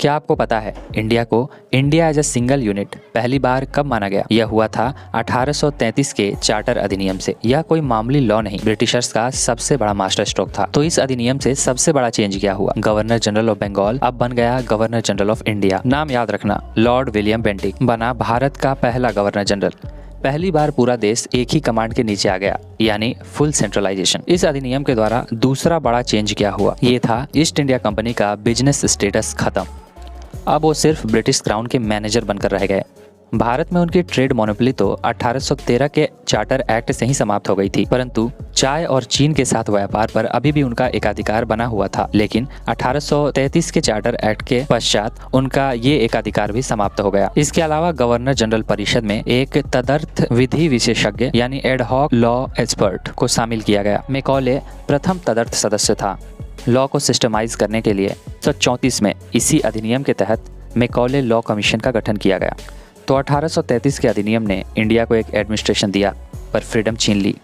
क्या आपको पता है इंडिया को India as a single unit पहली बार कब माना गया? यह हुआ था 1833 के चार्टर अधिनियम से। यह कोई मामूली लॉ नहीं, ब्रिटिशर्स का सबसे बड़ा मास्टर स्ट्रोक था। तो इस अधिनियम से सबसे बड़ा चेंज क्या हुआ? गवर्नर जनरल ऑफ बंगाल अब बन गया गवर्नर जनरल ऑफ इंडिया। नाम याद रखना, लॉर्ड विलियम बेंटिक बना भारत का पहला गवर्नर जनरल। पहली बार पूरा देश एक ही कमांड के नीचे आ गया, यानी फुल सेंट्रलाइजेशन। इस अधिनियम के द्वारा दूसरा बड़ा चेंज क्या हुआ? ये था ईस्ट इंडिया कंपनी का बिजनेस स्टेटस खत्म। अब वो सिर्फ ब्रिटिश क्राउन के मैनेजर बनकर रह गए। भारत में उनकी ट्रेड मोनोपोली तो 1813 के चार्टर एक्ट से ही समाप्त हो गई थी, परंतु चाय और चीन के साथ व्यापार पर अभी भी उनका एकाधिकार बना हुआ था। लेकिन 1833 के चार्टर एक्ट के पश्चात उनका ये एकाधिकार भी समाप्त हो गया। इसके अलावा गवर्नर जनरल परिषद में एक तदर्थ विधि विशेषज्ञ यानी एडहॉक लॉ एक्सपर्ट को शामिल किया गया। मैकॉले प्रथम तदर्थ सदस्य था। लॉ को सिस्टमाइज करने के लिए 1934 में इसी अधिनियम के तहत मैकॉले लॉ कमीशन का गठन किया गया। तो 1833 के अधिनियम ने इंडिया को एक एडमिनिस्ट्रेशन दिया, पर फ्रीडम छीन ली।